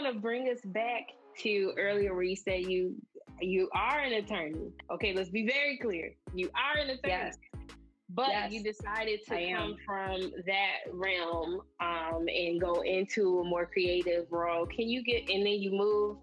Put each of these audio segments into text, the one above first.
want to bring us back to earlier where you said you are an attorney. Okay, let's be very clear. You are an attorney. Yes. But you decided to come from that realm and go into a more creative role. And then you moved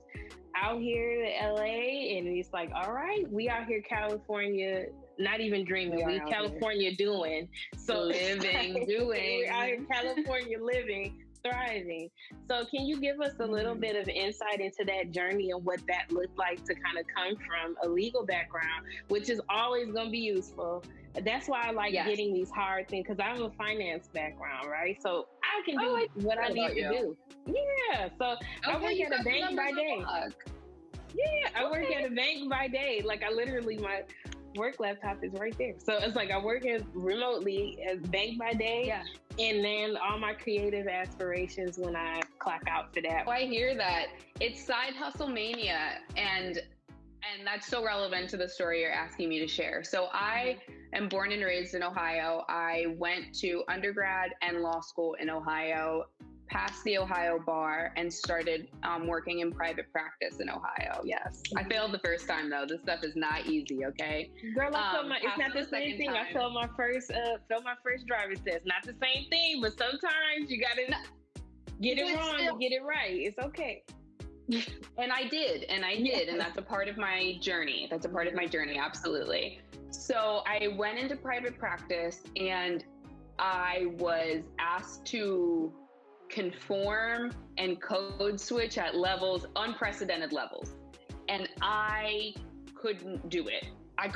out here to LA, and it's like, all right, we out here California, not even dreaming, we California doing. So living, doing. We're out here California living, thriving. So can you give us a little bit of insight into that journey and what that looked like to kind of come from a legal background, which is always going to be useful. That's why I like getting these hard things, because I have a finance background, right? So I can do what I need to do. Yeah. So I work at a bank by day. Yeah, I work at a bank by day. Like I literally, my work laptop is right there. So it's like I work remotely as bank by day. Yeah. And then all my creative aspirations when I clock out for that. Oh, I hear that. It's side hustle mania. And that's so relevant to the story you're asking me to share. So I am born and raised in Ohio. I went to undergrad and law school in Ohio, passed the Ohio bar, and started working in private practice in Ohio. Yes. I failed the first time though. This stuff is not easy, okay? Girl, it's not the same thing. I failed my first driver's test. Not the same thing, but sometimes you gotta get it wrong to get it right. It's okay. And I did, and that's a part of my journey. Absolutely. So I went into private practice, and I was asked to conform and code switch at unprecedented levels. And I couldn't do it. I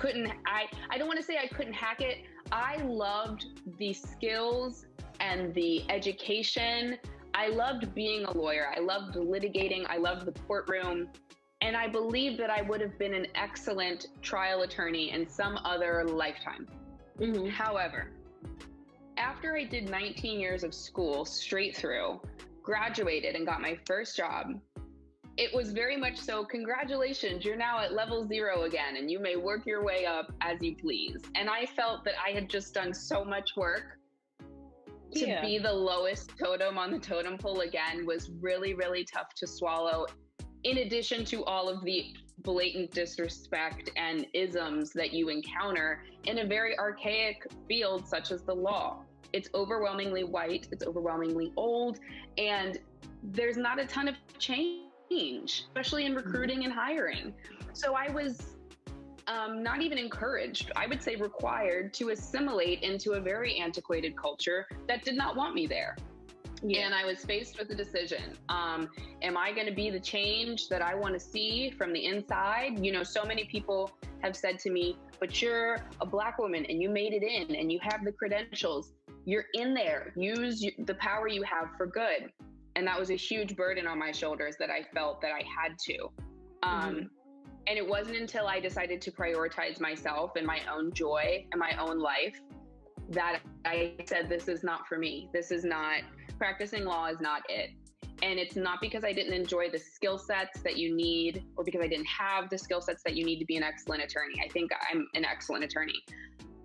don't want to say I couldn't hack it. I loved the skills and the education. I loved being a lawyer. I loved litigating. I loved the courtroom. And I believe that I would have been an excellent trial attorney in some other lifetime. Mm-hmm. However, after I did 19 years of school straight through, graduated and got my first job, it was very much so, congratulations, you're now at level 0 again, and you may work your way up as you please. And I felt that I had just done so much work. To be the lowest totem on the totem pole again was really, really tough to swallow, in addition to all of the blatant disrespect and isms that you encounter in a very archaic field such as the law. It's overwhelmingly white, it's overwhelmingly old, and there's not a ton of change, especially in recruiting and hiring. So I was not even encouraged, I would say required to assimilate into a very antiquated culture that did not want me there. Yeah. And I was faced with a decision. Am I going to be the change that I want to see from the inside? You know, so many people have said to me, but you're a Black woman and you made it in and you have the credentials. You're in there. Use the power you have for good. And that was a huge burden on my shoulders that I felt that I had to. And it wasn't until I decided to prioritize myself and my own joy and my own life that I said, this is not for me. Practicing law is not it. And it's not because I didn't enjoy the skill sets that you need, or because I didn't have the skill sets that you need to be an excellent attorney. I think I'm an excellent attorney.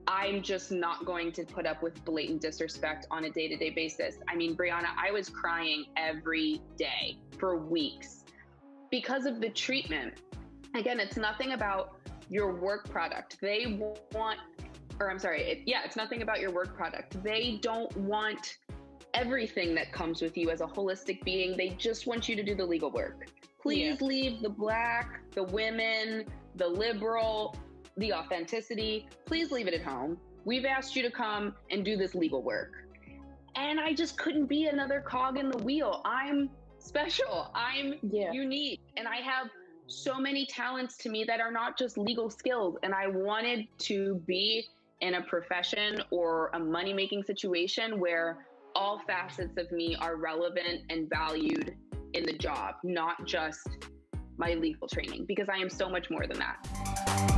I'm just not going to put up with blatant disrespect on a day-to-day basis. I mean, Briana, I was crying every day for weeks because of the treatment. Again, it's nothing about your work product. It's nothing about your work product. They don't want everything that comes with you as a holistic being. They just want you to do the legal work. Please leave the Black, the women, the liberal, the authenticity. Please leave it at home. We've asked you to come and do this legal work. And I just couldn't be another cog in the wheel. I'm special. I'm unique. And I have so many talents to me that are not just legal skills. And I wanted to be in a profession or a money-making situation where all facets of me are relevant and valued in the job, not just my legal training, because I am so much more than that.